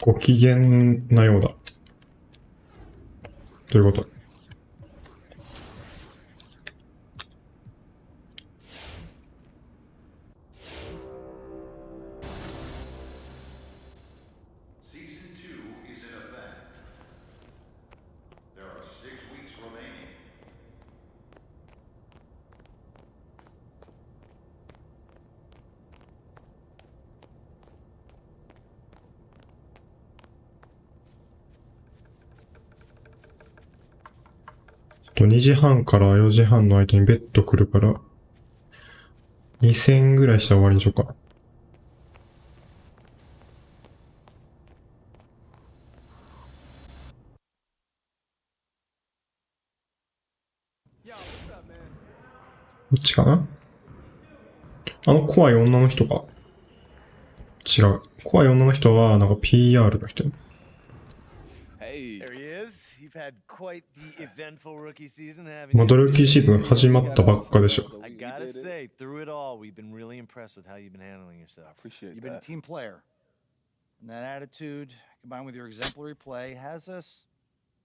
ご機嫌なようだ。どういうこと？2時半から4時半の間にベッド来るから、2000ぐらいしたら終わりにしようか。どっちかな？怖い女の人か。違う。怖い女の人は、なんか PR の人。まだルーキーシーズン始まったばっかでしょ。I gotta say, through it all, we've been really impressed with how you've been handling yourself. I appreciate You've been a that. team player. And that attitude, combined with your exemplary play, has us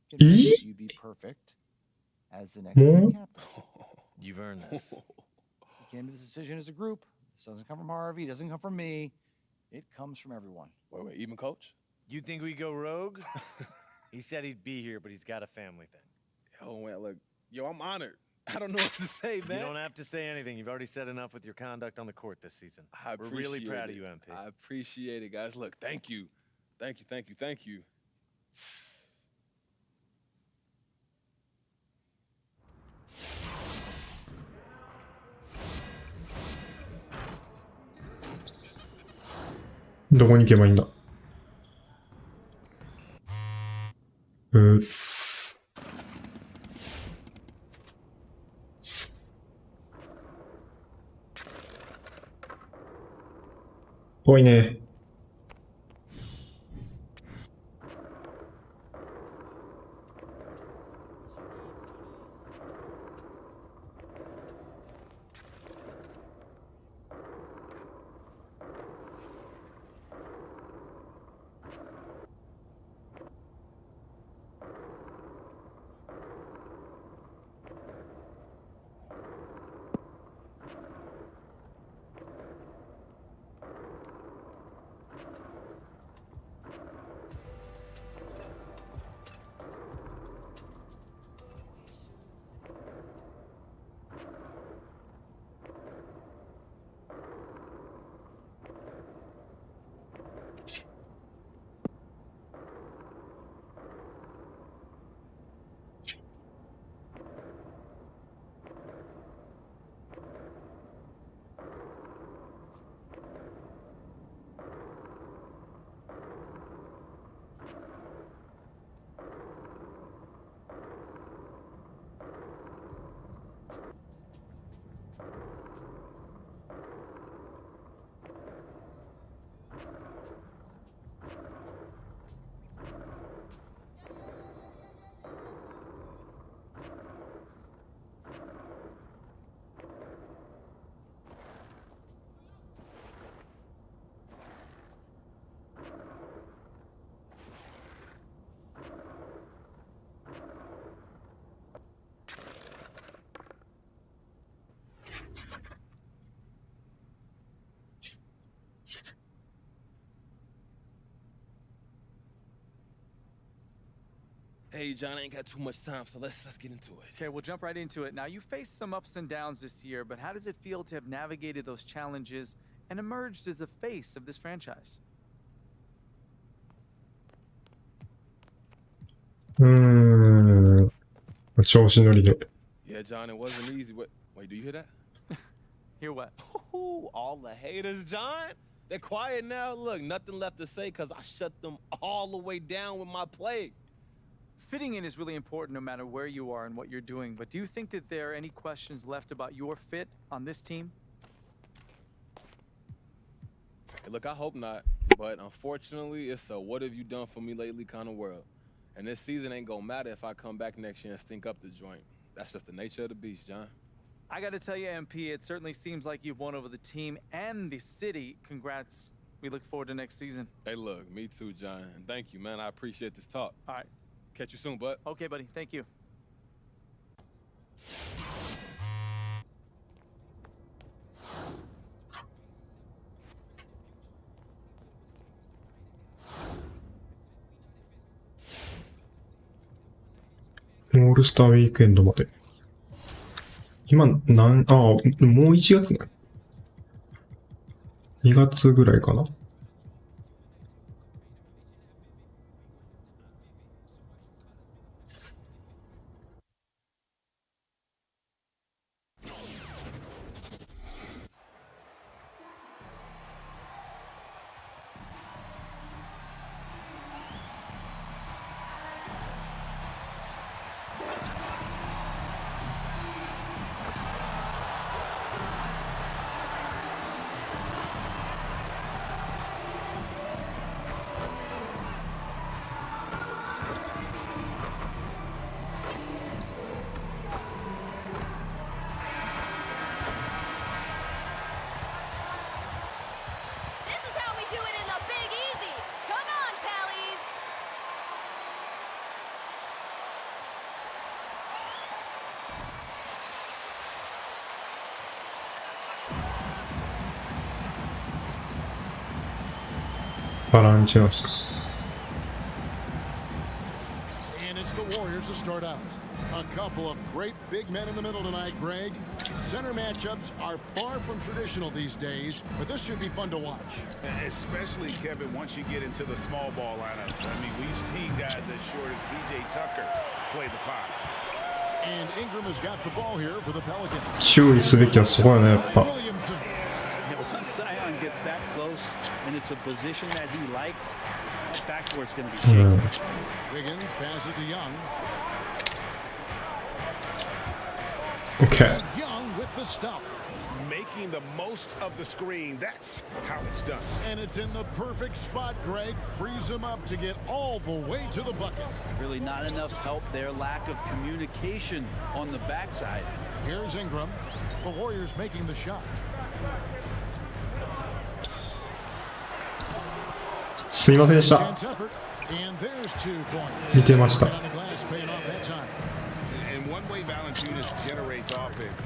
convinced you'd be perfect as the next team captain. You've earned this. We came to this decision as a group. This doesn't come from Harvey, it doesn't come from me. It comes from everyone. Wait, even coach? You think we go rogue? He said he'd be here, but he's got a family thing. Yo, man, look, I'm honored. I don't know what to say, man. You don't have to say anything. You've already said enough with your conduct on the court this season. We're really proud of you, MP. I appreciate it, guys. Look, thank you. Thank you.どこに行けばいいんだ？遠いね。Hey, John, I ain't got too much time, so let's get into it. Okay, we'll jump right into it. Now, you faced some ups and downs this year, but how does it feel to have navigated those challenges and emerged as a face of this franchise? 調子乗りで。 Yeah, John, it wasn't easy. Wait, do you hear that? Hear what? All the haters, John. They're quiet now. Look, nothing left to say because I shut them all the way down with my play. Fitting in is really important no matter where you are and what you're doing, but do you think that there are any questions left about your fit on this team? Hey, look, I hope not, but unfortunately, it's a what have you done for me lately kind of world. And this season ain't gonna matter if I come back next year and stink up the joint. That's just the nature of the beast, John. I gotta tell you, MP, it certainly seems like you've won over the team and the city. Congrats We look forward to next season. Hey, look, me too, John. And thank you, man. I appreciate this talk. All right. Catch you soon, bud. Okay, buddy. Thank you.オールスターウィークエンドまで。今、もう1月ね。2月ぐらいかな。This is how we do it in the Big Easy. Come on, Pallies. Valanciunasか。And it's the Warriors to start out. A couple of great big men in the middle tonight, Greg. Center matchups are far from traditional these days, but this should be fun to watch. Especially, Kevin, once you get into the small ball lineups. I mean, we've seen guys as short as B.J. Tucker play the 5. And Ingram has got the ball here for the Pelicans. 注意すべきはそこやね、やっぱ。 Williamson. Once Zion gets that close and it's a position that he likes, that backboard's going to be う shaky. ん。 Wiggins passes to Young. OK。 Young with the stuff. Making the most of the screen. That's how it's done. And it's in the perfect spot, Greg. Frees him up to get all the way to the bucket. Really not enough help there. Lack of communication on the backside. Here's Ingram. The Warriors making the shot. すいませんでした。 Chance effort. And there's 2 points. 見てました。 On the glass, paying off that time. And one way Valanciunas generates offense,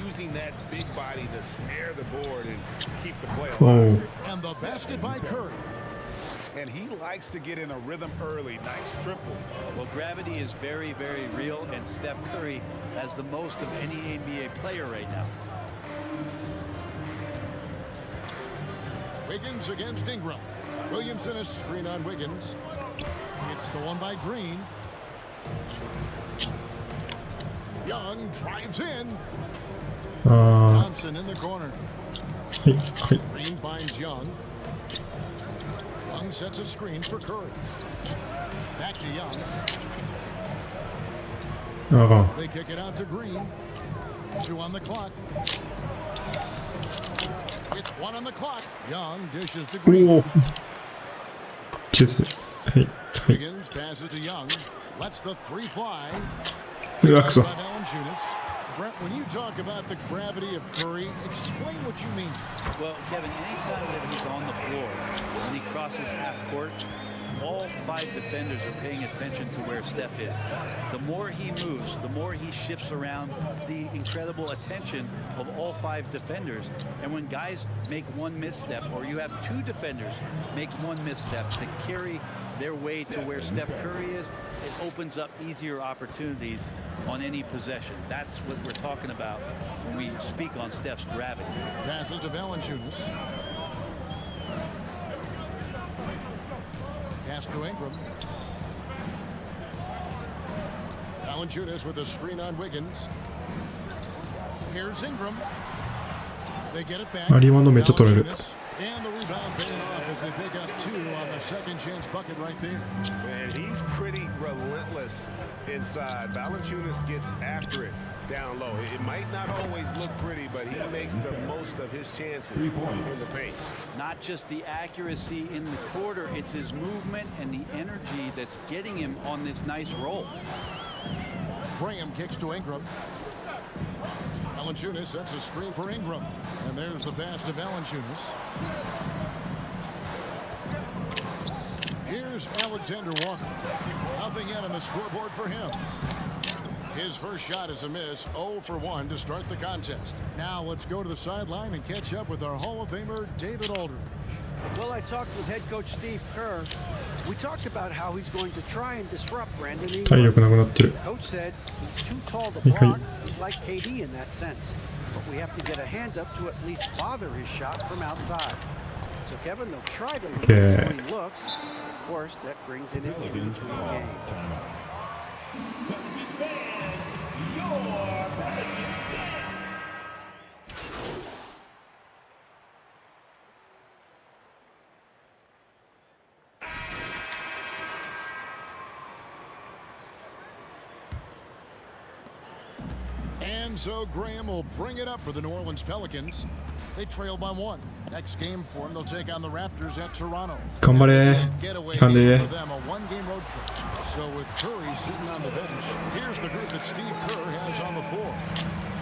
using that big body to snare the board and keep the play お alive. う。 And the basket by Curry. And he likes to get in a rhythm early. Nice triple. Well, gravity is very, very real, and Steph Curry has the most of any NBA player right now. Wiggins against Ingram. Williamson is screen on Wiggins. It's stolen by Green. Young drives in. あ Johnson in the corner. ーはいはい。 Green finds Young. Young sets a screen for Curry. Back to Young. あかん。 They kick it out to Green. 2 on the clock. With 1 on the clock. Young dishes to お Green. お。チェス。はいはい。 Wiggins passes to Young. Lets the 3 fly. うわくそ。 By Valanciunas. Brent, when you talk about the gravity of Curry, explain what you mean. Well, Kevin, anytime that he's on the floor and he crosses half court, all 5 defenders are paying attention to where Steph is. The more he moves, the more he shifts around, the incredible attention of all 5 defenders. And when guys make one misstep, or you have 2 defenders make one misstep to carry their way to where Steph Curry is, it opens up easier opportunities on any possession. That's what we're talking about when we speak on Steph's gravity. Passes to Valanciunas. Pass to Ingram. Valanciunas with a screen on Wiggins. Here's Ingram. They get it back. あリバウンドめっちゃ取れる。 Valanciunas. And the rebound paying off as they pick up 2 on the second chance bucket right there. And he's pretty relentless inside. Valanciunas gets after it down low. It might not always look pretty, but he makes the most of his chances in the paint. Not just the accuracy in the quarter, it's his movement and the energy that's getting him on this nice roll. Graham kicks to Ingram. Valanciunas sets a screen for Ingram. And there's the pass to Valanciunas. Alexander Walker. Nothing yet on the scoreboard for him. His first shot is a miss, 0 for 1 to start the contest. Now let's go to the sideline and catch up with our Hall of Famer, David Aldridge. Well, I talked with head coach Steve Kerr. We talked about how he's going to try and disrupt Brandon 体 Ingram. 力なくなってる。 Coach said he's too tall to はいはい。 block. He's like KD in that sense. But we have to get a hand up to at least bother his shot from outside. So Kevin, they'll try to limit Yeah. when he looks. Of course, that brings in his in-between game. And so Graham will bring it up for the New Orleans Pelicans. They trail by 1. Next game for them, they'll take on the Raptors at Toronto. 頑張れ。 Getaway いかんで。 game for them, a one-game road trip. So with Curry sitting on the bench, here's the group that Steve Kerr has on the floor.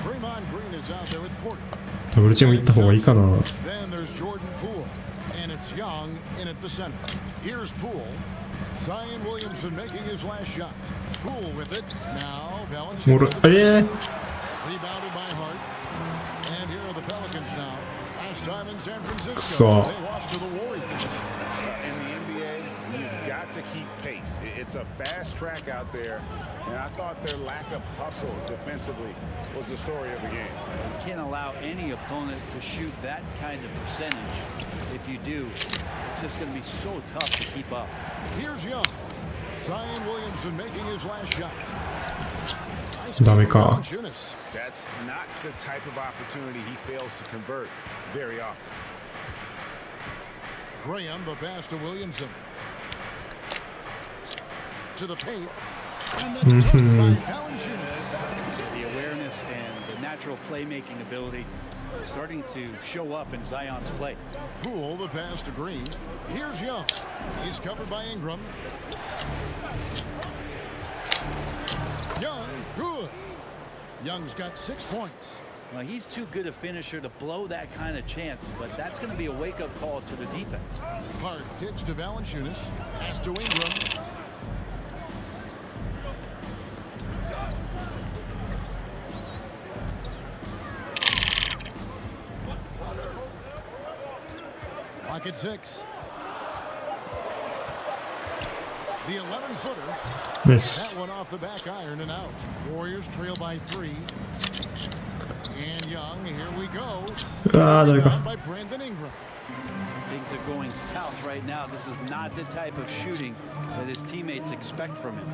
Draymond Green is out there with Porter. ダブルチーム行った方がいいかな。 Then there's Jordan Poole, and it's Young in at the center. Here's Poole. Zion Williamson making his last shot. Poole with it. Now もろ Valanciunas. Rebounded by Hart. And here are the Pelicans now. Last time in San Francisco, くそ。 they lost to the Warriors. In the NBA, you've got to keep pace. It's a fast track out there, and I thought their lack of hustle defensively was the story of the game. You can't allow any opponent to shoot that kind of percentage. If you do, it's just going to be so tough to keep up. Here's Young. Zion Williamson making his last shot. ダメか。 Valanciunas. That's not the type of opportunity he fails to convert very often. Graham, the pass to Williamson. To the paint. And then taken by Valanciunas. The awareness and the natural playmaking ability starting to show up in Zion's play. Poole, the pass to Green. Here's Young. He's covered by Ingram. Young, good. Young's got 6 points. Well, he's too good a finisher to blow that kind of chance, but that's going to be a wake-up call to the defense. Hart kicks to Valanciunas. Pass to Ingram. Lock at 6. The 11-footer. ナイス。 That one off the back iron and out. Warriors trail by 3. And Young, here we go. うわー、ダメ Down か。 by Brandon Ingram. Things are going south right now. This is not the type of shooting that his teammates expect from him.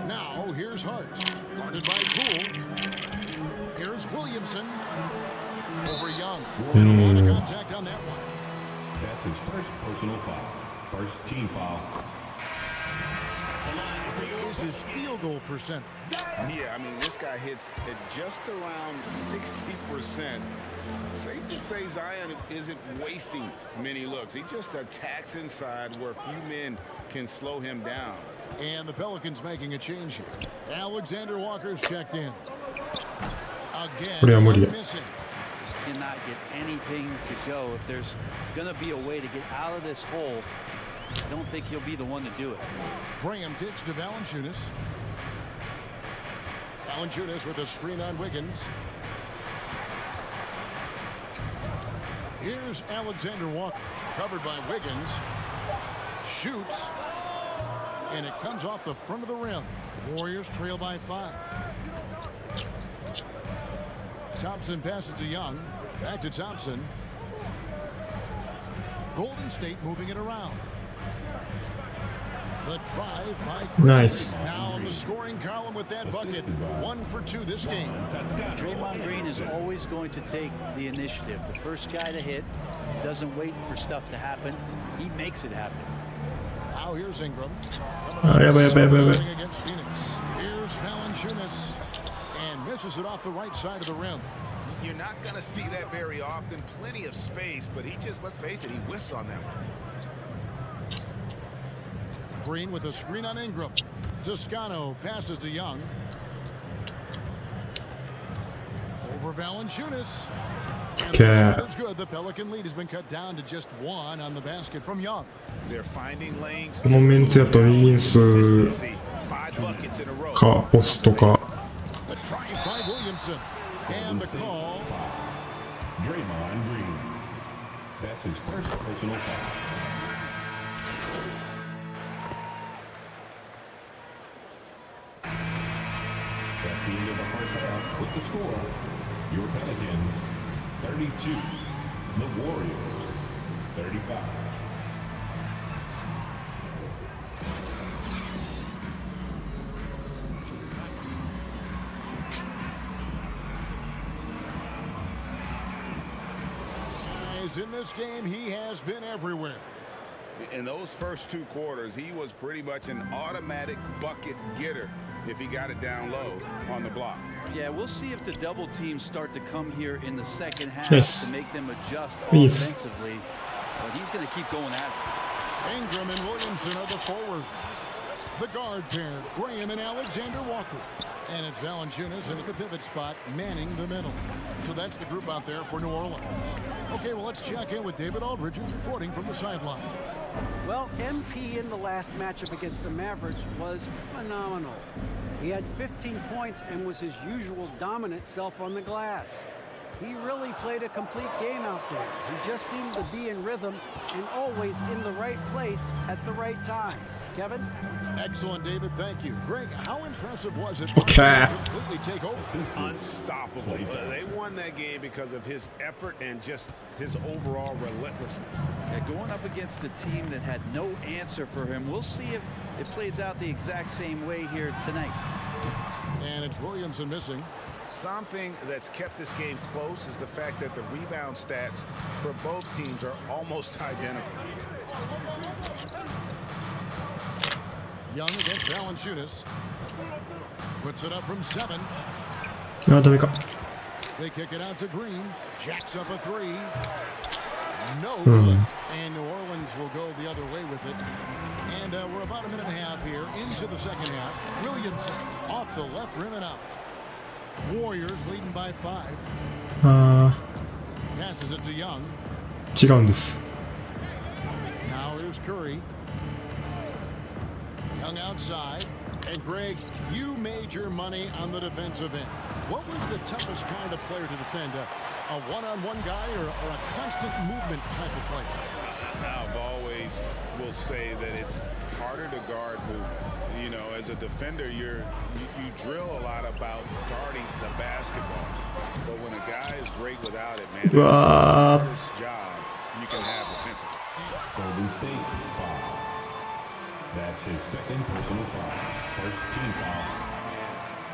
Now here's Hart, guarded by Poole. Here's Williamson over Young. Contact on that one. That's his first personal foul. First team foul. Is his field goal percent. Yeah, I mean, this guy hits at just around 60%. Safe to say Zion isn't wasting many looks. He just attacks inside where few men can slow him down. And the Pelicans making a change here. Alexander Walker's checked in. Again, これは無理や。 missing. Cannot get anything to go. If there's going to be a way to get out of this hole, I don't think he'll be the one to do it. Graham kicks to Valanciunas. Valanciunas with a screen on Wiggins. Here's Alexander Walker, covered by Wiggins. Shoots. And it comes off the front of the rim. Warriors trail by 5. Thompson passes to Young. Back to Thompson. Golden State moving it around. The drive by Green. Nice. Now in the scoring column with that bucket. 1 for 2 this game. Draymond Green is always going to take the initiative. The first guy to hit, he doesn't wait for stuff to happen. He makes it happen. Now here's Ingram. あ、やばいやばいやばいやばい。 Against Phoenix. Here's Valanciunas. And misses it off the right side of the rim. You're not going to see that very often. Plenty of space, but he just, let's face it, he whiffs on that one. Green with a screen on Ingram. Toscano passes to Young. Over Valanciunas. And the shot is good. The Pelican lead has been cut down to just one on the basket from Young. They're finding lanes. このメンツやとウィンス Five buckets in a row. かポストか The drive by Williamson. And the call. Draymond Green. That's his first personal foul. That's the end of the first half with the score. Your Pelicans 32, the Warriors 35. In this game, he has been everywhere. In those first two quarters, he was pretty much an automatic bucket getter if he got it down low on the block. Yeah, we'll see if the double teams start to come here in the second half Yes. to make them adjust Please. offensively. But he's going to keep going at it. Ingram and Williamson are the forward. The guard pair, Graham and Alexander Walker. And it's Valanciunas in at the pivot spot, manning the middle. So that's the group out there for New Orleans. Okay, well, let's check in with David Aldridge, who's reporting from the sidelines. Well, MP in the last matchup against the Mavericks was phenomenal. He had 15 points and was his usual dominant self on the glass. He really played a complete game out there. He just seemed to be in rhythm and always in the right place at the right time. Kevin? Excellent, David. Thank you. Greg, how impressive was it? Okay. Completely take over. Unstoppable. They won that game because of his effort and just his overall relentlessness. Yeah, going up against a team that had no answer for him. We'll see if it plays out the exact same way here tonight. And it's Williamson missing. Something that's kept this game close is the fact that the rebound stats for both teams are almost identical. Young against Valanciunas. Puts it up from 7. あ、ダメか They kick it out to Green. Jacks up a 3. No good. And New Orleans will go the other way with it. And we're about a minute and a half here into the second half. Williamson off the left rim and out. Warriors leading by 5. あ Passes it to Young. ー違うんです Now here's Curry. Young outside. And Greg, you made your money on the defensive end. What was the toughest kind of player to defend? A one-on-one guy or a constant movement type of player? I've always will say that it's harder to guard movement. You know, as a defender, you drill a lot about guarding the basketball. But when a guy is great without it, man, it's the hardest job you can have defensively. Golden State foul. That's his second personal foul. First team foul.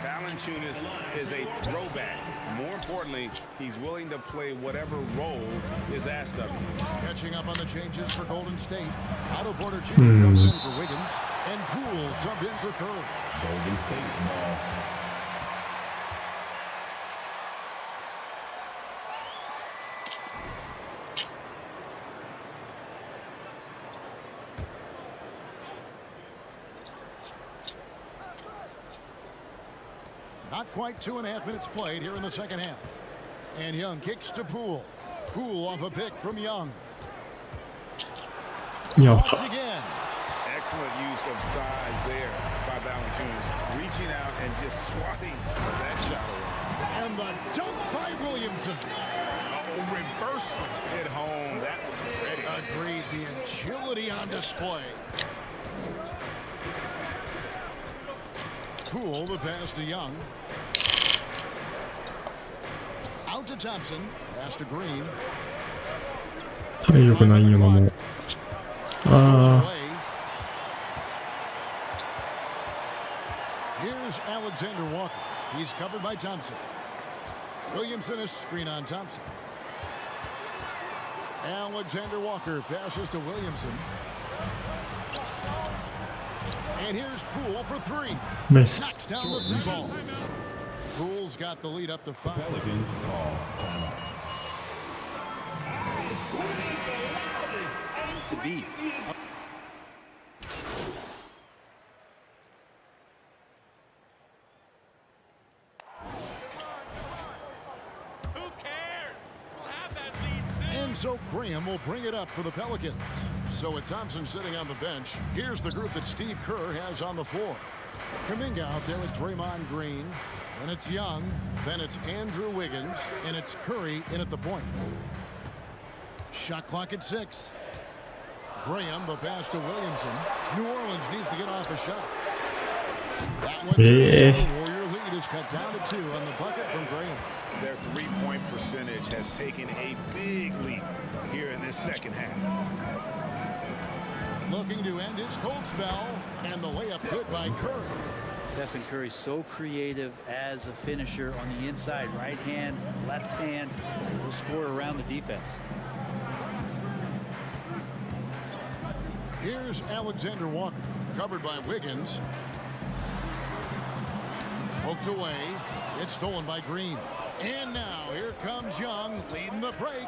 Valanciunas is a throwback. More importantly, he's willing to play whatever role is asked of him. Catching up on the changes for Golden State. Otto Porter Jr. comes in for Wiggins. And Poole subbed in for Curry. Golden State ball. Not quite 2.5 minutes played here in the second half. And Young kicks to Poole. Poole off a pick from Young. Once again. Excellent use of size there by Valanciunas, reaching out and just swatting that shot away. And the dunk by Williamson. Oh, reversed it home. That was ready. Agreed. The agility on display. Poole, the pass to Young. Out to Thompson. Pass to Green. 体力ないよなもうあ Here's Alexander Walker. He's covered by Thompson. Williamson is screen on Thompson. Alexander Walker passes to Williamson. And here's Poole for 3. Nice. Knocks down the 3 ball. Poole's got the lead up to 5. Pelicans call timeout. To be. And so Graham will bring it up for the Pelicans. So with Thompson sitting on the bench, here's the group that Steve Kerr has on the floor. Kuminga out there with Draymond Green. Then it's Young. Then it's Andrew Wiggins. And it's Curry in at the point. Shot clock at 6. Graham, the pass to Williamson. New Orleans needs to get off a shot. That one's Warrior lead is cut down to 2 on the bucket from Graham. Their three-point percentage has taken a big leap here in this second half. Looking to end his cold spell, and the layup good by Curry. Stephen Curry so creative as a finisher on the inside, right hand, left hand, will score around the defense. Here's Alexander Walker, covered by Wiggins. Poked away. It's stolen by Green. And now here comes Young leading the break.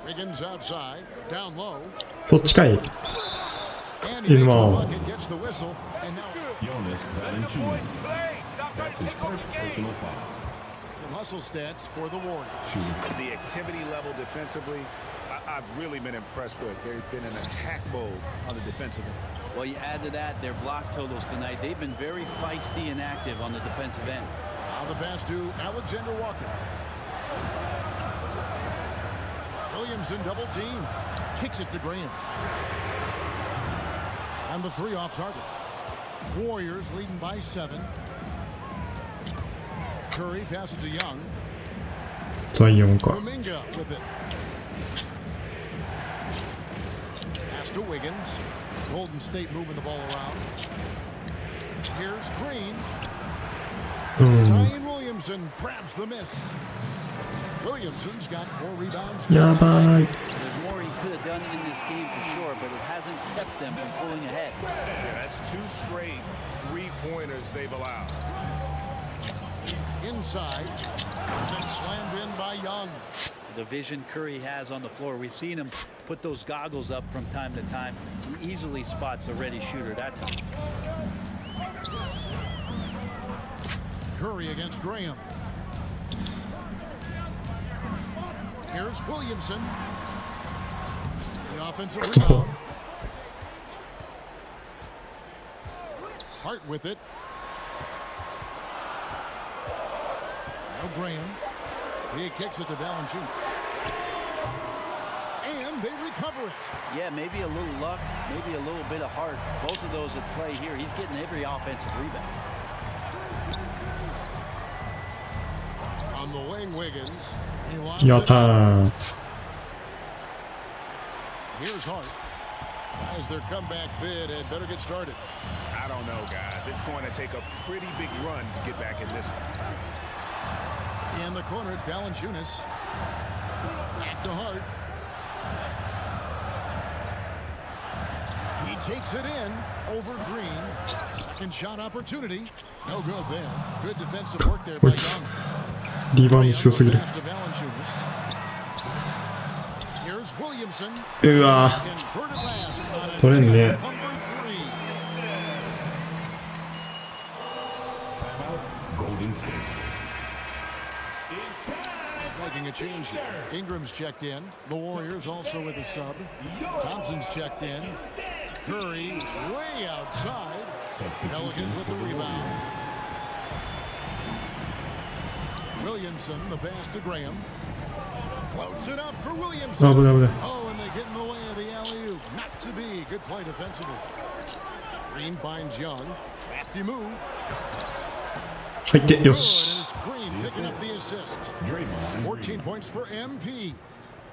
Wiggins outside, down low. そっちかい。 And he makes the 今 bucket, gets the whistle, and now Jonas Valanciunas. That's his first personal foul. some hustle stats for the Warriors. The activity level defensively, I've really been impressed with. There's been an attack mode on the defensive end. Well, you add to that their block totals tonight. They've been very feisty and active on the defensive end. Now the pass to Alexander Walker. Williamson double team. Kicks it to Graham. And the 3 off target. Warriors leading by 7. Curry passes to Young. ザイオンか。 Kuminga with it. Pass to Wiggins. Golden State moving the ball around. Here's Green. Zion Williamson grabs the miss. Williamson's got 4 rebounds. やばい。 There's more he could have done in this game for sure, but it hasn't kept them from pulling ahead. Yeah, that's 2 straight three-pointers they've allowed. Inside. And slammed in by Young. The vision Curry has on the floor. We've seen him put those goggles up from time to time. He easily spots a ready shooter that time. Curry against Graham. Here's Williamson. The offensive rebound. Hart with it. Now Graham. He kicks it to Valanciunas. And they recover it. Yeah, maybe a little luck, maybe a little bit of heart. Both of those at play here. He's getting every offensive rebound. On the wing, Wiggins. He lobs や it. ったー。 Here's Hart. As their comeback bid had better get started. I don't know, guys. It's going to take a pretty big run to get back in this one. In the corner, it's Valanciunas. Back to Hart. He takes it in over Green. Second shot opportunity. No good there. Good defensive work there by Young. リバウンド強すぎる。 Pass to Valanciunas. Here's Williamson. うわ Converted last on a 取れんね。 number 3. Golden State. Making a change here. Ingram's checked in. The Warriors also with a sub. Thompson's checked in. Curry way outside. Pelicans with the rebound. Williamson, the pass to Graham. Floats it up for Williamson. 危ない危ない。 Oh, and they get in the way of the alley-oop. Not to be. Good play defensively. Green finds Young. Crafty move. 入って、よ Good, し。 and it's Green picking up the assist. 14 points for MP.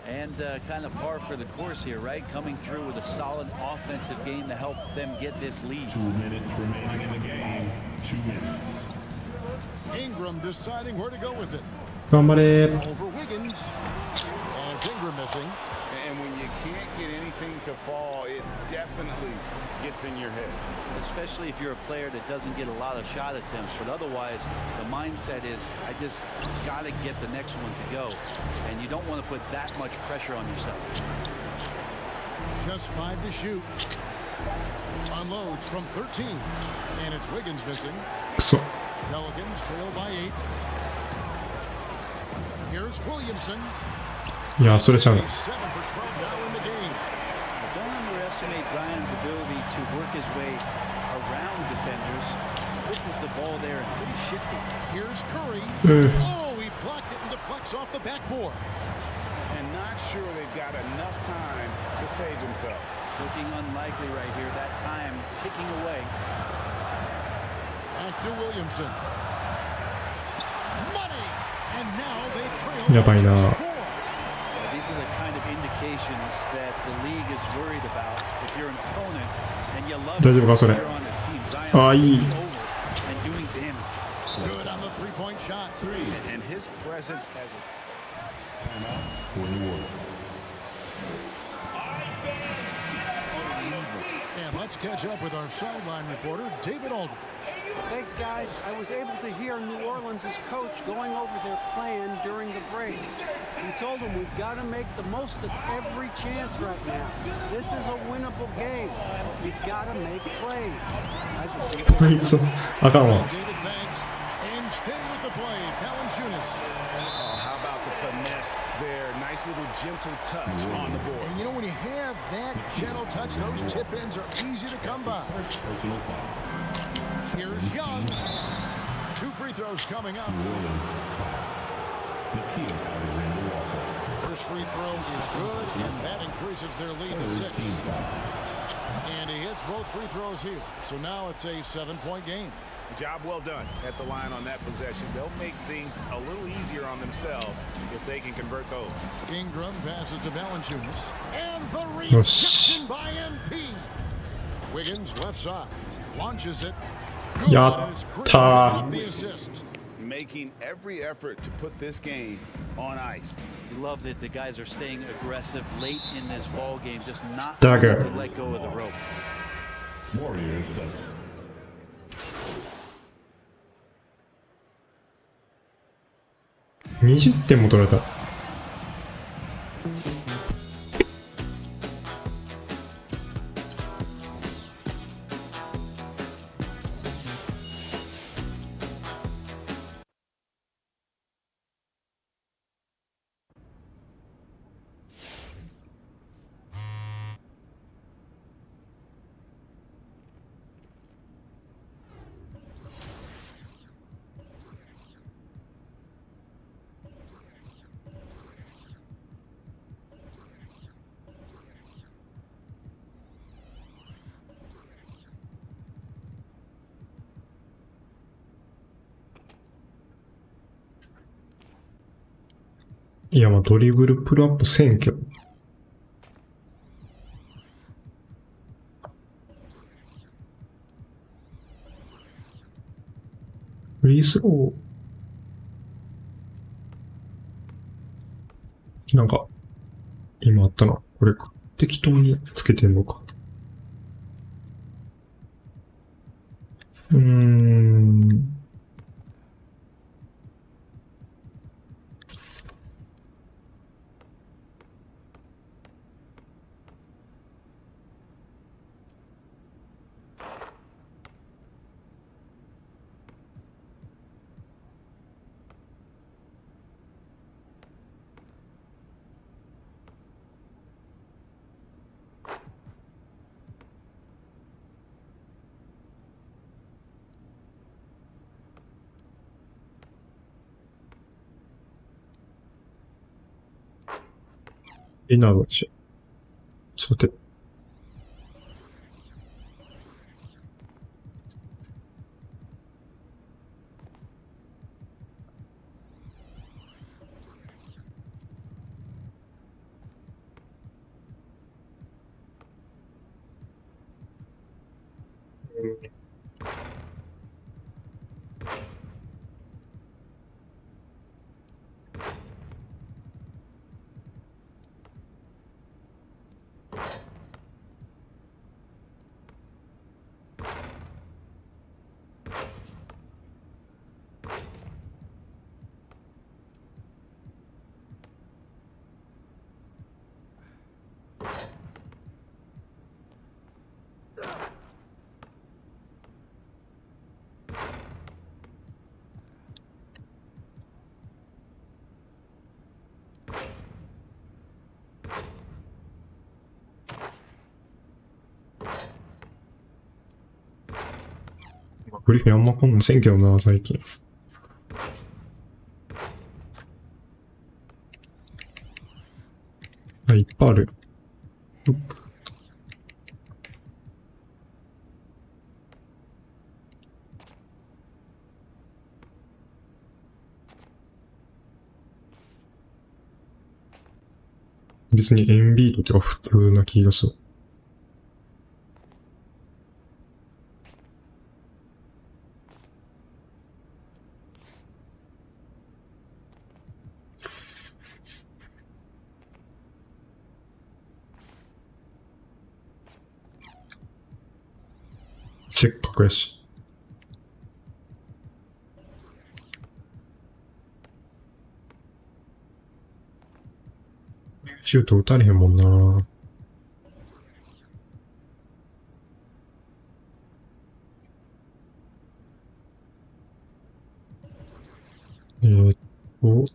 And kind of par for the course here, right? Coming through with a solid offensive game to help them get this lead. 2 minutes remaining in the game. 2 minutes. Ingram deciding where to go with it. 頑張れ。 Over Wiggins. And it's Ingram missing. And when you can't get anything to fall, it definitely gets in your head. Especially if you're a player that doesn't get a lot of shot attempts, but otherwise the mindset is I just got to get the next one to go, and you don't want to put that much pressure on yourself. Just 5 to shoot. Unloads from 13. And it's Wiggins missing. くそ。 Pelicans trail by 8. Here's Williamson. いや、それしゃあない。 7 for 12 now in the game. Don't underestimate Zion's ability to work his way around defenders. Quick with the ball there and pretty shifty. Here's Curry. Oh, he blocked it and deflects off the backboard. And not sure they've got enough time to save themselves. Looking unlikely right here. That time ticking away. Back to Williamson. Money! And now they trail. やばいな。 These are the kind of indications that the league is worried about. If you're an opponent and you love 大丈夫かそれ。 you're on his team, Zion ああ、いい。 taking over and doing damage. Good on the three-point shot. And his presence as a Timeout for the Warriors. And let's catch up with our sideline reporter, David Aldridge. Thanks, guys. I was able to hear New Orleans' coach going over their plan during the break. He told them we've got to make the most of every chance right now. This is a winnable game. We've got to make plays. Guys, we'll see you あいつ、あかんわ。 David thanks. And stay with the play, Valanciunas. Oh, how about the finesse there? Nice little gentle touch on the board. And you know, when you have that gentle touch, those tip-ins are easy to come by. Personal foul. Here's Young. 2 free throws coming up. New Orleans 5. Nikita Alexander Walker. First free throw is good, and that increases their lead to 6. 13 foul. And he hits both free throws here. So now it's a 7-point game. Job well done at the line on that possession. They'll make things a little easier on themselves if they can convert those. Ingram passes to Valanciunas. And the Yosh. rejection by MP. Wiggins left side. Launches it. や Good, and っ it's た Chris with the assist. Making every effort to put this game on ice. You love that the guys are staying aggressive late in this ball game, just not Dagger. willing to let go of the rope. Warriors 7. 20点も取られた。いや、まあドリブルプルアップせんけど。フリースロー。なんか、今あったな。これか。適当につけてんのか。などし。ちょっと待って。グリフィンあんまこんなんせんけどな、最近。あ、いっぱいある。ロック。別にエンビートってか普通な気がする。せっかくやし。シュート打たれへんもんな。と、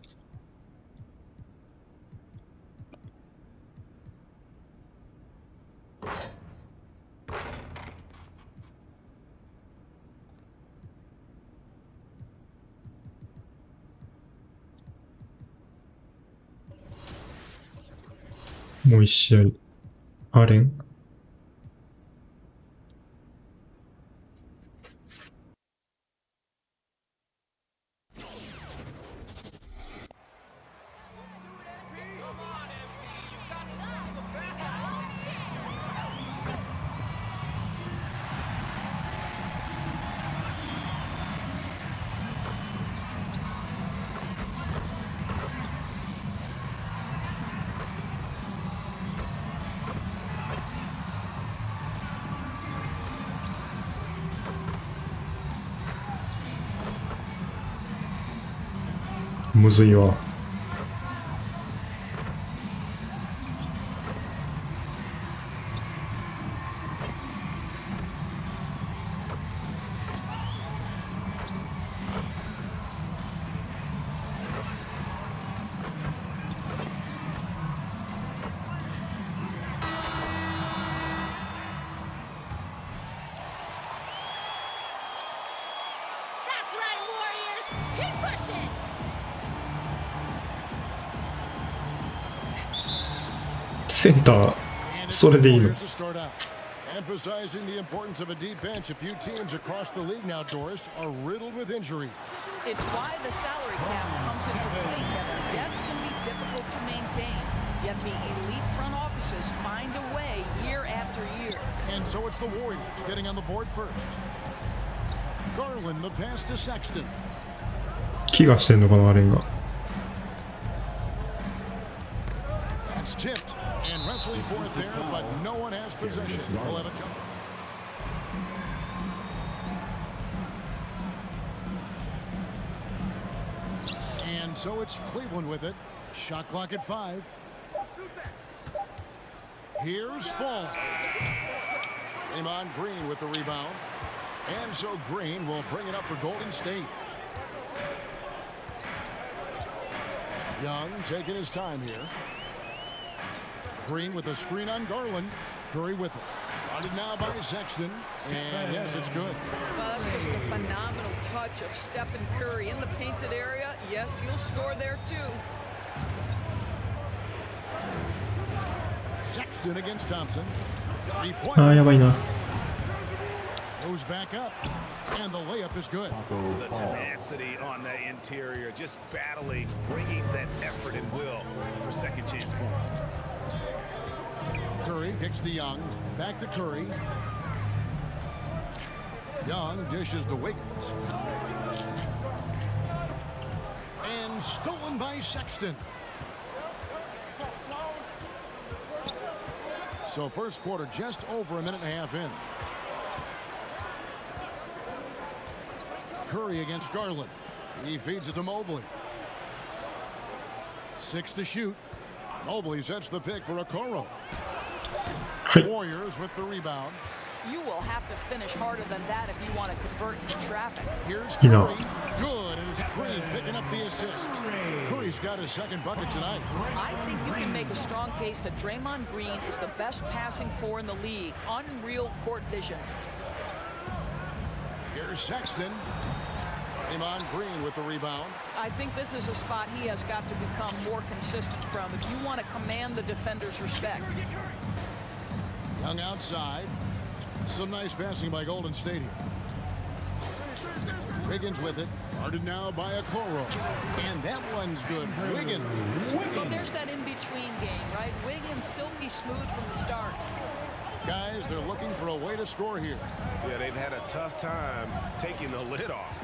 もう一試合。アレン。むずいわ。センター、それでいいの。Emphasizing the importance of a deep bench. A few teams across the league now, Doris, are riddled with injury. It's why the salary cap comes into play, Kevin. Depth can be difficult to maintain, yet the elite front offices find a way year after year. And so it's the Warriors getting on the board first. Garland, the pass to Sexton. 気がしてんのかな、アレンが。That's tipped and wrestling for it there, but no one has possession. We'll have a jump. And so it's Cleveland with it. Shot clock at 5. Here's Fall. Draymond Green with the rebound. And so Green will bring it up for Golden State. Young taking his time here. Green with a screen on Garland. Curry with it. Guarded now by Sexton. And yes, it's good. Well, that's just a phenomenal touch of Stephen Curry in the painted area. Yes, you'll score there too. Sexton against Thompson. あー、やばいな。Goes back up. And the layup is good. The tenacity on the interior, just battling, bringing that effort and will for second chance points. Curry kicks to Young. Back to Curry. Young dishes to Wiggins. And stolen by Sexton. So first quarter just over a minute and a half in. Curry against Garland. He feeds it to Mobley. 6 to shoot. Mobley sets the pick for Okoro. Warriors with the rebound. You will have to finish harder than that if you want to convert into traffic. Here's You Curry. know. Good, and it's Green picking up the assist. Curry's got his second bucket tonight. I think you can make a strong case that Draymond Green is the best passing four in the league. Unreal court vision. Here's Sexton. Draymond Green with the rebound. I think this is a spot he has got to become more consistent from if you want to command the defender's respect. Young outside. Some nice passing by Golden State here. Wiggins with it. Guarded now by Okoro. And that one's good. Wiggins. Well, there's that in-between game, right? Wiggins silky smooth from the start. Guys, they're looking for a way to score here. Yeah, they've had a tough time taking the lid off.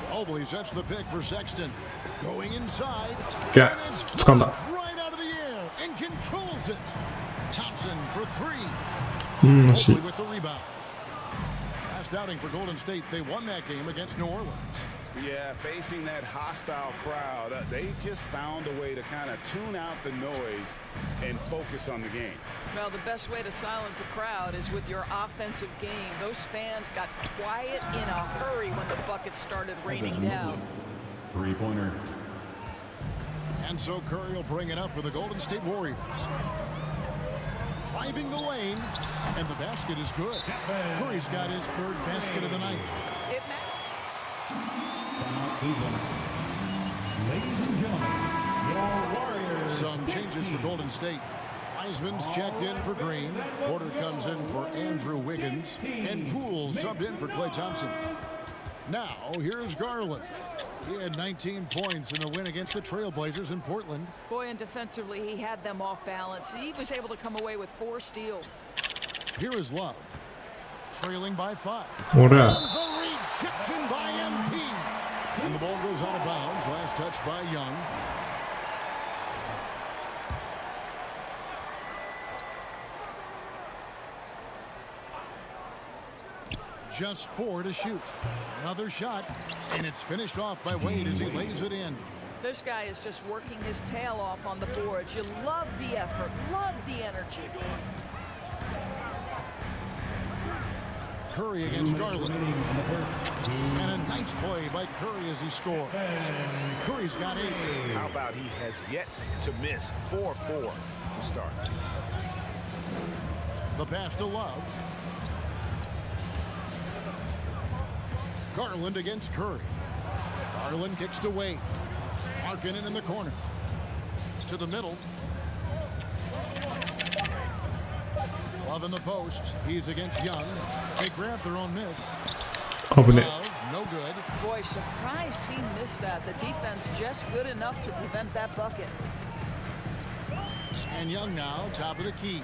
Mobley sets the pick for Sexton. Going inside. Yeah, And it's let's come back. right out of the air and controls it. Thompson for three. 惜しい。 Mobley with the rebound. Last outing for Golden State, they won that game against New Orleans. Yeah, facing that hostile crowd, they just found a way to kind of tune out the noise and focus on the game. Well, the best way to silence a crowd is with your offensive game. Those fans got quiet in a hurry when the buckets started raining down. 3-pointer. And so Curry will bring it up for the Golden State Warriors. Driving the lane, and the basket is good. Curry's got his third basket of the night. It Ladies and gentlemen, your Warriors. Some changes for Golden State. Wiseman's checked in for Green. Porter comes in for Andrew Wiggins. And Poole subbed in for Klay Thompson. Now, here's Garland. He had 19 points in the win against the Trailblazers in Portland. Boy, and defensively, he had them off balance. He was able to come away with 4 steals. Here is Love. Trailing by 5. ほら。 And the rejection by MP. And the ball goes out of bounds. Last touch by Young. Just 4 to shoot. Another shot, and it's finished off by Wade as he lays it in. This guy is just working his tail off on the boards. You love the effort, love the energy. Curry against Garland. And a nice play by Curry as he scores. Curry's got 8. How about he has yet to miss 4-4 to start. The pass to Love. Garland against Curry. Garland kicks to Wade. Markkanen in the corner. To the middle. Love in the post. He's against Young. They grab their own miss. Open it. Love, no good. Boy, surprised he missed that. The defense just good enough to prevent that bucket. And Young now, top of the key.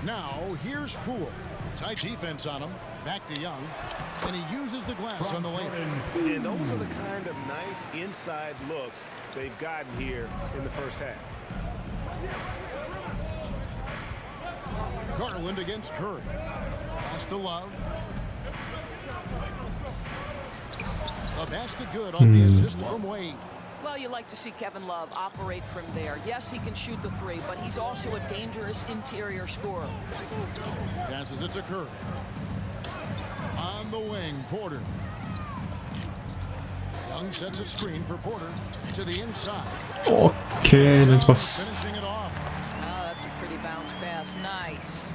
Now, here's Poole. Tight defense on him. Back to Young. And he uses the glass on the lane. And those are the kind of nice inside looks they've gotten here in the first half. Garland against Curry. Pass to Love. A basket good on the assist from Wade. Well, you like to see Kevin Love operate from there. Yes, he can shoot the 3, but he's also a dangerous interior scorer. Passes it to Curry. On the wing, Porter. Young sets a screen for Porter to the inside. Okay, nice pass. Finishing it off. Oh, that's a pretty bounce pass. Nice.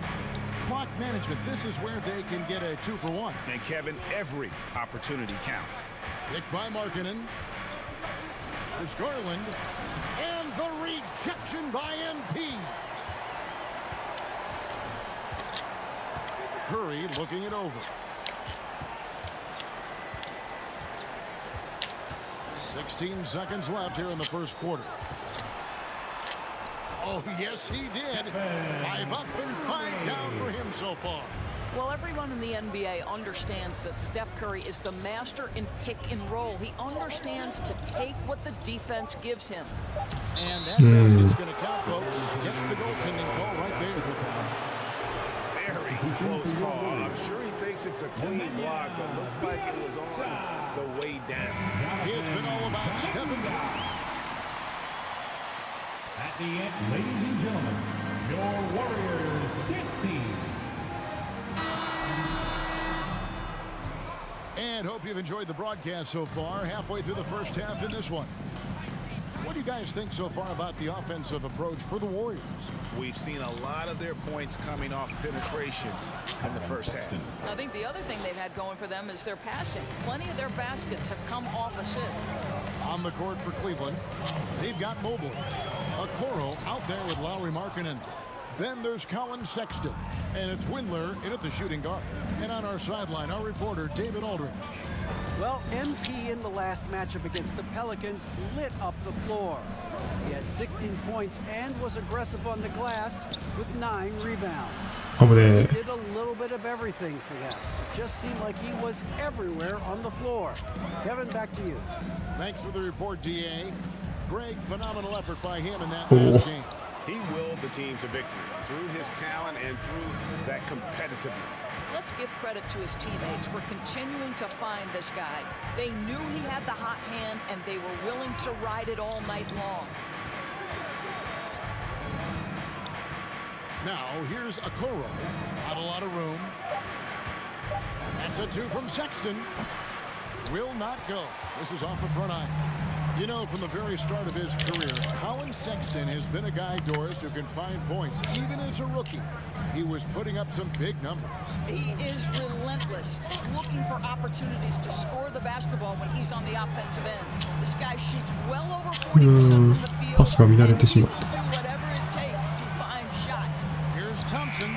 Clock management. This is where they can get a 2-for-1. And Kevin, every opportunity counts. Picked by Markkanen. There's Garland. And the rejection by MP. Curry looking it over. 16 seconds left here in the first quarter. Oh, yes, he did. 5 up and 5 down for him so far. Well, everyone in the NBA understands that Steph Curry is the master in pick and roll. He understands to take what the defense gives him. And that basket's going to count, folks. Gets the goaltending call right there. Very close call. I'm sure he thinks it's a clean block, but looks like it was on the way down. It's been all about Stephen. At the end, ladies and gentlemen, your Warriors Kicks team. And hope you've enjoyed the broadcast so far. Halfway through the first half in this one. What do you guys think so far about the offensive approach for the Warriors? We've seen a lot of their points coming off penetration in the first half. I think the other thing they've had going for them is their passing. Plenty of their baskets have come off assists. On the court for Cleveland, they've got Mobley. Okoro out there with Lowry Markkanen. Then there's Colin Sexton. And it's Windler in at the shooting guard. And on our sideline, our reporter, David Aldridge. Well, MP in the last matchup against the Pelicans lit up the floor. He had 16 points and was aggressive on the glass with 9 rebounds. He did a little bit of everything for them. It just seemed like he was everywhere on the floor. Kevin, back to you. Thanks for the report, DA. Greg, phenomenal effort by him in that last game. He willed the team to victory through his talent and through that competitiveness. Let's give credit to his teammates for continuing to find this guy. They knew he had the hot hand, and they were willing to ride it all night long. Now, here's Okoro. Not a lot of room. That's a 2 from Sexton. Will not go. This is off the front eye. You know, from the very start of his career, Colin Sexton has been a guy, Doris, who can find points, even as a rookie. He was putting up some big numbers. He is relentless, looking for opportunities to score the basketball when he's on the offensive end. This guy shoots well over 40% from the field, and he will do whatever it takes to find shots. Here's Thompson.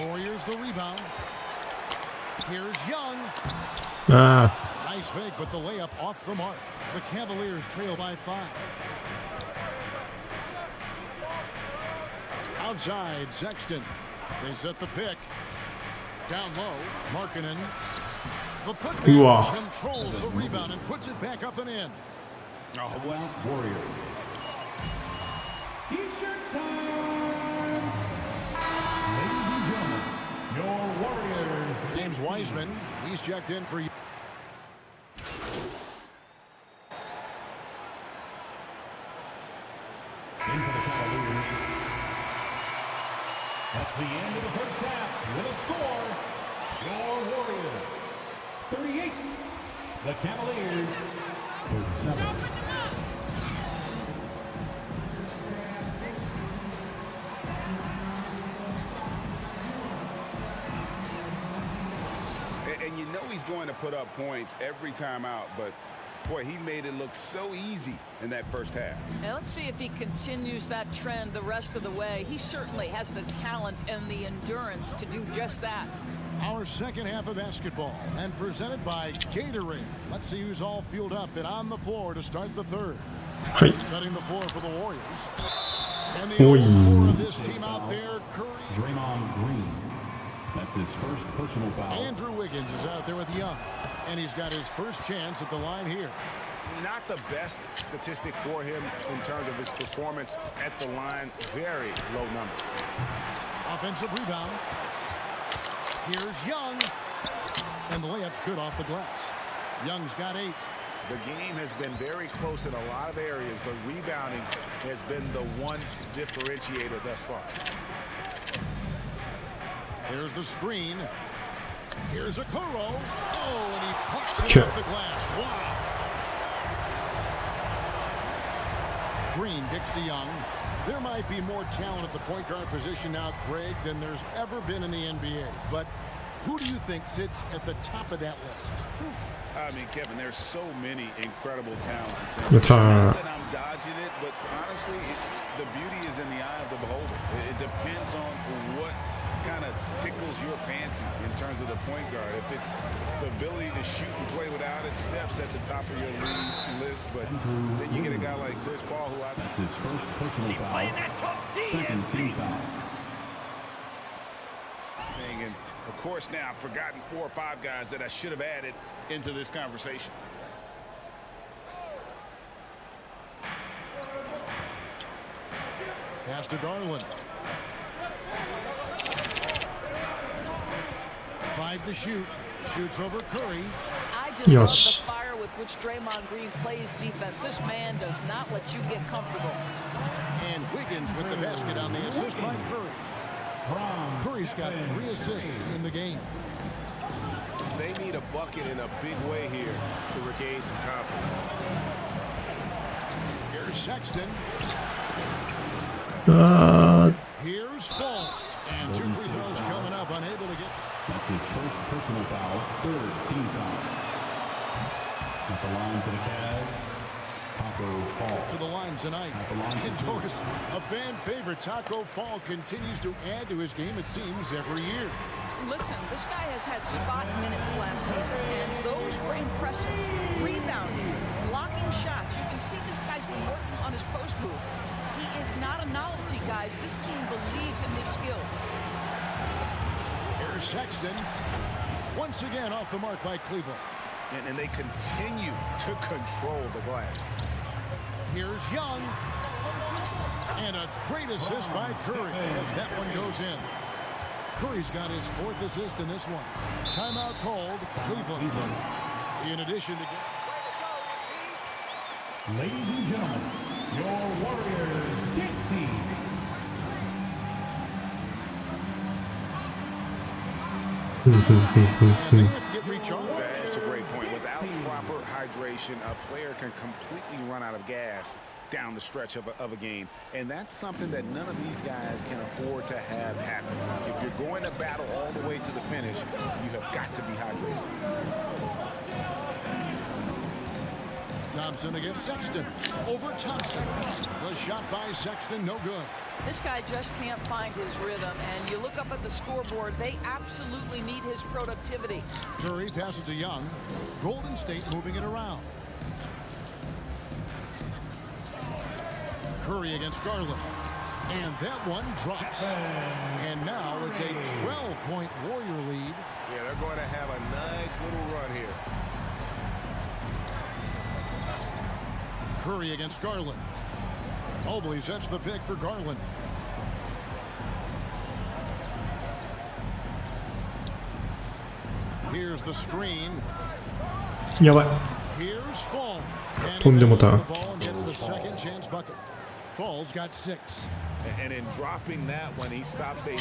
Warriors the rebound. Here's Young. Nice fake, but the layup off the mark. The Cavaliers trail by 5. Outside, Sexton. They set the pick. Down low, Markkanen. The putback controls the rebound and puts it back up and in. Oh, well, Warriors. T-shirt time! Ladies and gentlemen, your Warriors. James Wiseman, he's checked in for you. Into the Cavaliers. That's the end of the first half with a score. Your Warriors 38. The Cavaliers 37. And you know he's going to put up points every time out, but boy, he made it look so easy in that first half. Now let's see if he continues that trend the rest of the way. He certainly has the talent and the endurance to do just that. Our second half of basketball, and presented by Gatorade. Let's see who's all fueled up and on the floor to start the third. Cutting the floor for the Warriors. And the core of this team out there, Curry. Draymond Green. That's his first personal foul. Andrew Wiggins is out there with Young, and he's got his first chance at the line here. Not the best statistic for him in terms of his performance at the line. Very low numbers. Offensive rebound. Here's Young, and the layup's good off the glass. Young's got 8. The game has been very close in a lot of areas, but rebounding has been the one differentiator thus far. Here's the screen. Here's Okoro. Oh, and he pops it off the glass. Wow. Green kicks to Young. There might be more talent at the point guard position now, Greg, than there's ever been in the NBA. But who do you think sits at the top of that list? I mean, Kevin, there's so many incredible talents. The Not that I'm dodging it, but honestly, the beauty is in the eye of the beholder. It depends on what kind of tickles your fancy in terms of the point guard. If it's the ability to shoot and play without it, Steph's at the top of your league list. But then you get a guy like Chris Paul, who That's his first personal foul. Second team foul. And of course, now I've forgotten 4 or 5 guys that I should have added into this conversation. Pass to Garland. 5 to shoot. Shoots over Curry. I just love the fire with which Draymond Green plays defense. This man does not let you get comfortable. And Wiggins with the basket on the assist by Curry. Curry's got 3 assists in the game. They need a bucket in a big way here to regain some confidence. Here's Here's Sexton. あ Here's Fall. And 2 free throws coming up, unable to get. That's his first personal foul, third team foul. At the line for the Cavs, Taco Fall. To the line tonight. Indoors, a fan favorite, Taco Fall continues to add to his game, it seems, every year. Listen, this guy has had spot minutes last season, and those were impressive. Rebounding, blocking shots. You can see this guy's been working on his post moves. He is not a novelty, guys. This team believes in his skills. Here's Sexton. Once again off the mark by Cleveland. And they continue to control the glass. Here's Young. And a great assist by Curry as that one goes in. Curry's got his 4th assist in this one. Timeout called, Cleveland. In addition to... Ladies and gentlemen, your Warriors Knicks team. That's a great point. Without proper hydration, a player can completely run out of gas down the stretch of a game. And that's something that none of these guys can afford to have happen. If you're going to battle all the way to the finish, you have got to be hydrated. Thompson against Sexton. Over Thompson. The shot by Sexton, no good. This guy just can't find his rhythm, and you look up at the scoreboard, they absolutely need his productivity. Curry passes to Young. Golden State moving it around. Curry against Garland. And that one drops. And now it's a 12-point Warrior lead. Yeah, they're going to have a nice little run here. Curry against Garland. Mobley sets the pick for Garland. Here's the screen. やばい。 Here's Fall. 飛んでもた。 The ball gets the second chance bucket. Fall's got 6. And in dropping that one, he stops a 13-0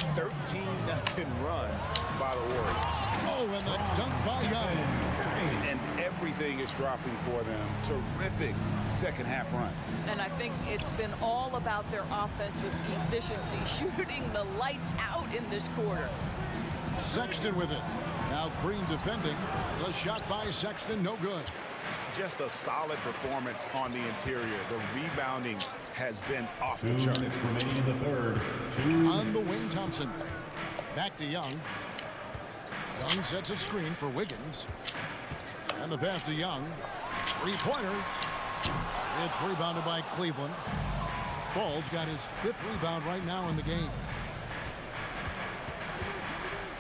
run by the Warriors. Oh, and the dunk by Young. And everything is dropping for them. Terrific second half run. And I think it's been all about their offensive efficiency, shooting the lights out in this quarter. Sexton with it. Now Green defending. The shot by Sexton, no good. Just a solid performance on the interior. The rebounding has been off the chart. 2 minutes remaining in the third. On the wing, Thompson. Back to Young. Young sets a screen for Wiggins. And the pass to Young. 3-pointer. It's rebounded by Cleveland. Fall's got his 5th rebound right now in the game.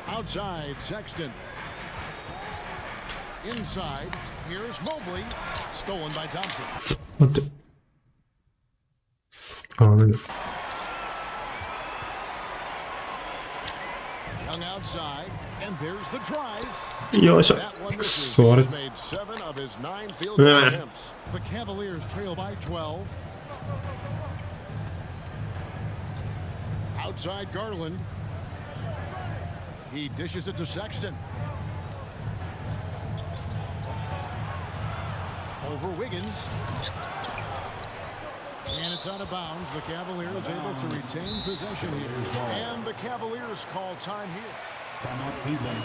Outside, Sexton. Inside, here's Mobley. Stolen by Thompson. 待って。あ、何 Young outside, and there's the drive. よいしょ。 That one くそ、あれ。 misses. He's made 7 of his 9 field goal attempts. The Cavaliers trail by 12. Outside Garland. He dishes it to Sexton. Over Wiggins. And it's out of bounds. The Cavaliers able to retain possession here. And the Cavaliers call time here. Timeout Cleveland.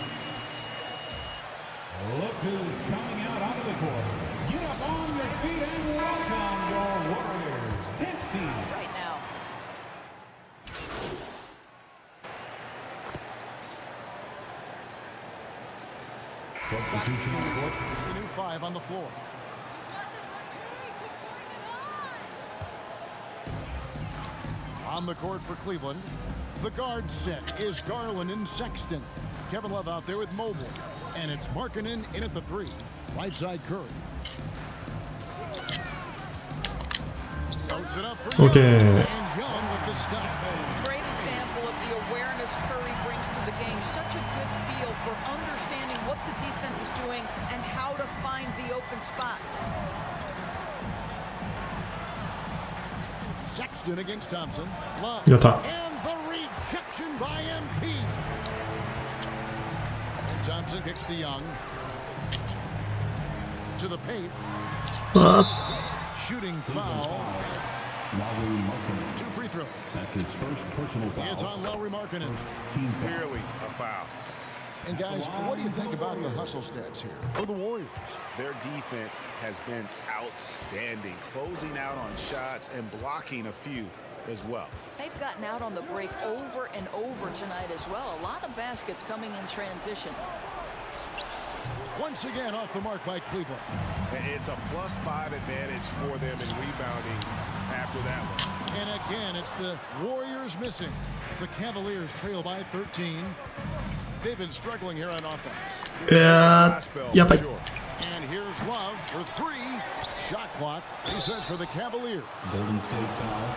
Look who's coming out onto the court. Get up on your feet and welcome your Warriors. This team. Right now. Substitution on the court. The new 5 on the floor. On the court for Cleveland. The guard set is Garland and Sexton. Kevin Love out there with Mobley. And it's Markkanen in at the 3. Right side Curry. Floats it up for Young. Okay. And Young with the stuff. Great example of the awareness Curry brings to the game. Such a good feel for understanding what the defense is doing and how to find the open spots. Sexton against Thompson. Love. やった。 And the rejection by MP. And Thompson kicks to Young. To the paint. あ shooting foul. Lowry Markkinen. 2 free throws. That's his first personal foul. It's on Lowry Markkinen. Team foul. Clearly a foul. And guys, what do you think about the hustle stats here for the Warriors? Their defense has been outstanding, closing out on shots and blocking a few as well. They've gotten out on the break over and over tonight as well. A lot of baskets coming in transition. Once again off the mark by Cleveland. It's a +5 advantage for them in rebounding after that one. And again, it's the Warriors missing. The Cavaliers trail by 13. They've been struggling here on offense. And here's Love for 3. Shot clock reset for the Cavaliers. Golden State foul.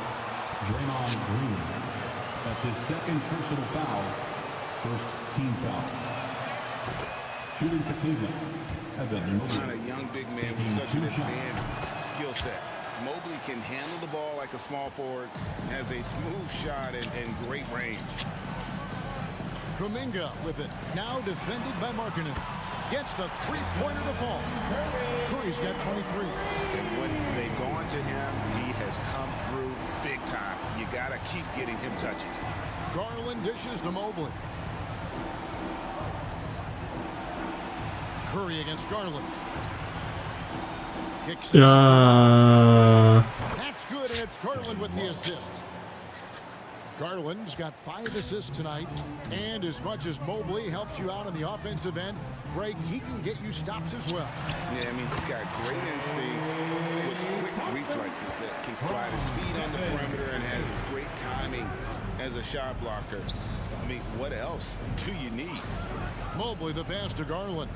Draymond Green. That's his second personal foul. First team foul. Shooting for Cleveland. Evan Mobley. Not a young big man with such an advanced skill set. Mobley can handle the ball like a small forward, has a smooth shot and great range. Kuminga with it. Now defended by Markkinen. Gets the three-pointer to fall. Curry's got 23. And when they've gone to him, he has come through big time. You got to keep getting him touches. Garland dishes to Mobley. Curry against Garland. Kicks it out. That's good, and it's Garland with the assist. Garland's got 5 assists tonight, and as much as Mobley helps you out on the offensive end, Greg, he can get you stops as well. Yeah, I mean, he's got great instincts with quick reflexes that can slide his feet on the perimeter and has great timing as a shot blocker. I mean, what else do you need? Mobley the pass to Garland.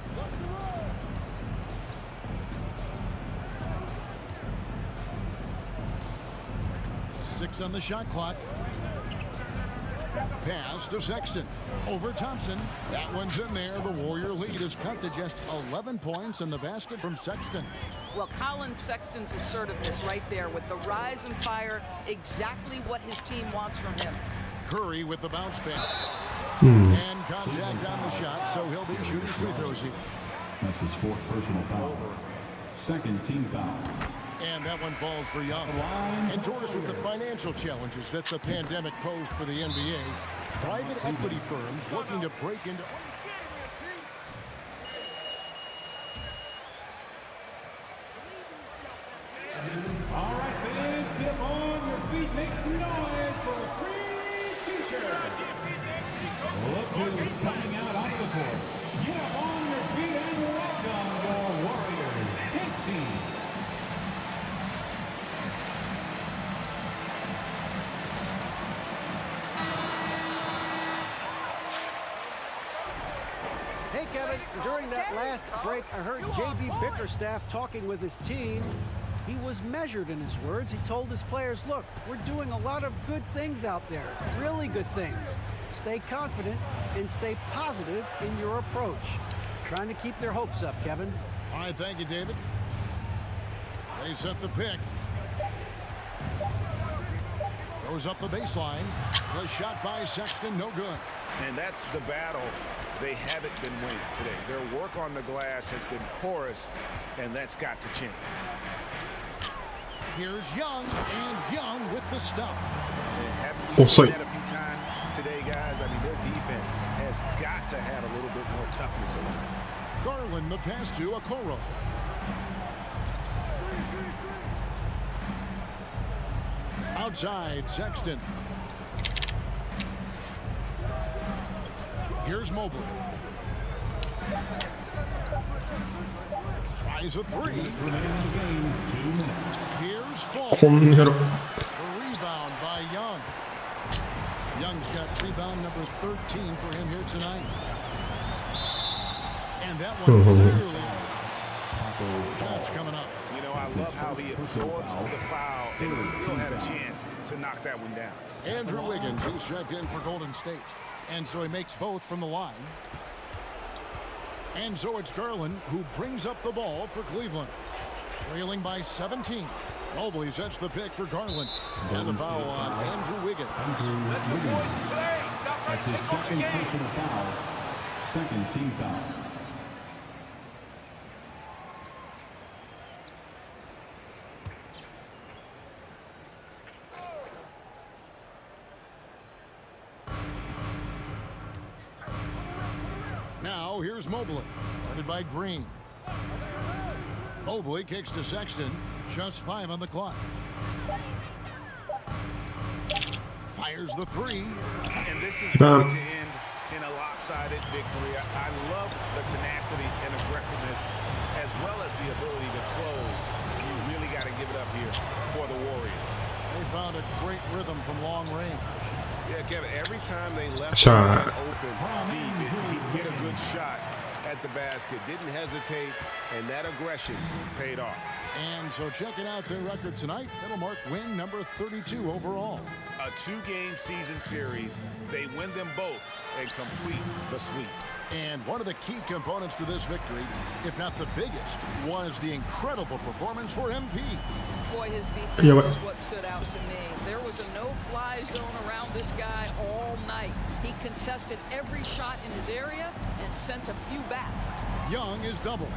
6 on the shot clock. Pass to Sexton. Over Thompson. That one's in there. The Warrior lead is cut to just 11 points in the basket from Sexton. Well, Colin Sexton's assertiveness right there with the rise and fire, exactly what his team wants from him. Curry with the bounce pass. And contact on the shot, so he'll be shooting free throws here. That's his 4th personal foul. Second team foul. And that one falls for Young. And Doris, with the financial challenges that the pandemic posed for the NBA, private equity firms looking to break into... All right, fans, get on your feet, make some noise for a free t-shirt. Look who's coming out onto the court. Get up on your feet and welcome your Warriors Pink Team. Hey, Kevin, during that last break, I heard J.B. Bickerstaff talking with his team. He was measured in his words. He told his players, look, we're doing a lot of good things out there, really good things. Stay confident and stay positive in your approach. Trying to keep their hopes up, Kevin. All right, thank you, David. They set the pick. Goes up the baseline. The shot by Sexton, no good. And that's the battle they haven't been winning today. Their work on the glass has been porous, and that's got to change. Here's Young, and Young with the stuff. Haven't we seen that a few times today, guys? I mean, their defense has got to have a little bit more toughness in it. Garland the pass to Okoro. Outside, Sexton. Here's Mobley. Tries a 3. Here's Fall. A rebound by Young. Young's got rebound number 13 for him here tonight. And that one clearly. Shots coming up. You know, I love how he absorbs the foul and still had a chance to knock that one down. Andrew Wiggins, who's checked in for Golden State. And so he makes both from the line. And so it's Garland who brings up the ball for Cleveland. Trailing by 17. Mobley sets the pick for Garland. And the foul on Andrew Wiggins. That's his second personal foul. Second team foul. Now here's Mobley, guarded by Green. Mobley kicks to Sexton, just 5 on the clock. Fires the 3. And this is going to end in a lopsided victory. I love the tenacity and aggressiveness, as well as the ability to close. You really got to give it up here for the Warriors. They found a great rhythm from long range. Yeah, Kevin, every time they left the line open deep, he'd get a good shot at the basket. Didn't hesitate, and that aggression paid off. And so checking out their record tonight, that'll mark win number 32 overall. A 2-game season series. They win them both and complete the sweep. And one of the key components to this victory, if not the biggest, was the incredible performance for MP. Boy, his defense is what stood out to me. There was a no-fly zone around this guy all night. He contested every shot in his area and sent a few back. Young is doubled.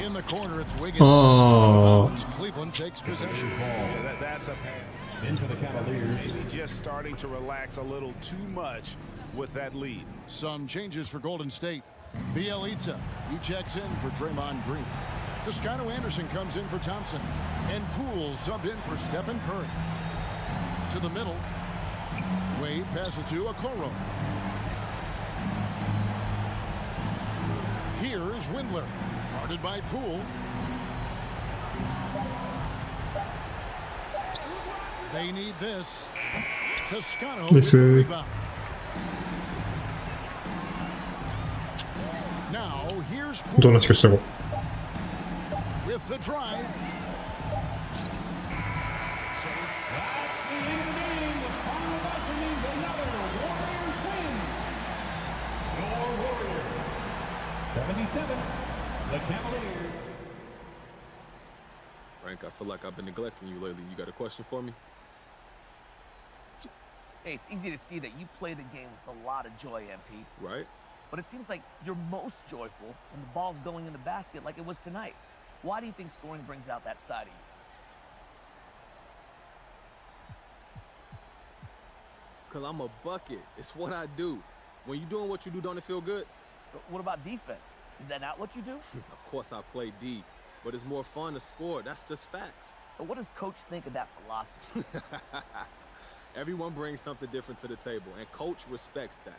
In the corner, it's Wiggins. Cleveland takes possession. Yeah, that's a pass. In for the Cavaliers. Maybe just starting to relax a little too much with that lead. Some changes for Golden State. Bielitsa, he checks in for Draymond Green. Toscano Anderson comes in for Thompson. And Poole subbed in for Stephen Curry. To the middle. Wade passes to Okoro. Here's Windler, guarded by Poole. They need this. Toscano with the rebound. Now here's Poole with the drive. That's the end of the game. The final buzzer means another Warriors win. Your Warriors. 77. The Cavaliers. Frank, I feel like I've been neglecting you lately. You got a question for me? Hey, it's easy to see that you play the game with a lot of joy, MP. Right. But it seems like you're most joyful when the ball's going in the basket like it was tonight. Why do you think scoring brings out that side of you? Because I'm a bucket. It's what I do. When you're doing what you do, don't it feel good? But what about defense? Is that not what you do? Of course I play D, but it's more fun to score. That's just facts. But what does Coach think of that philosophy? Everyone brings something different to the table, and Coach respects that.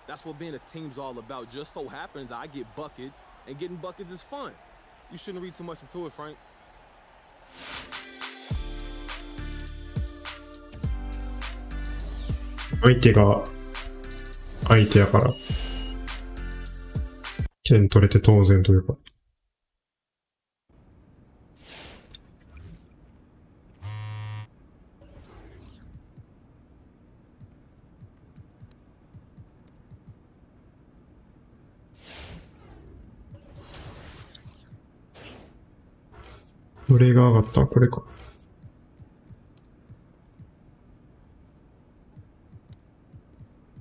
That's what being a team's all about. Just so happens I get buckets, and getting buckets is fun. You shouldn't read too much into it, Frank.相手やから点取れて当然というか。どれが上がった？これか。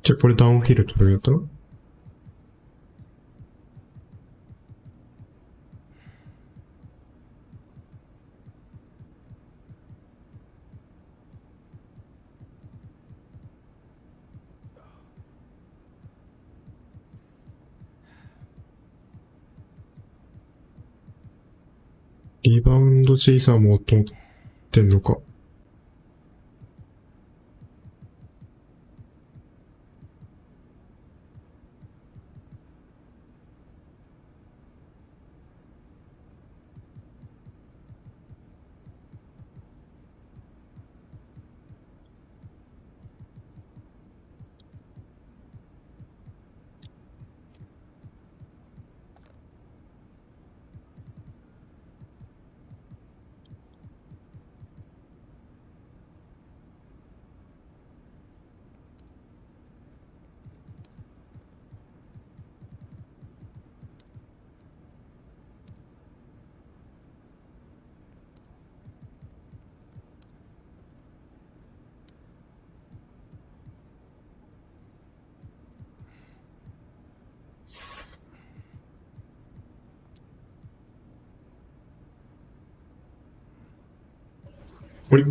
じゃあこれダウンヒル取るんやったの？リバウンド小さも取ってんのか。はい。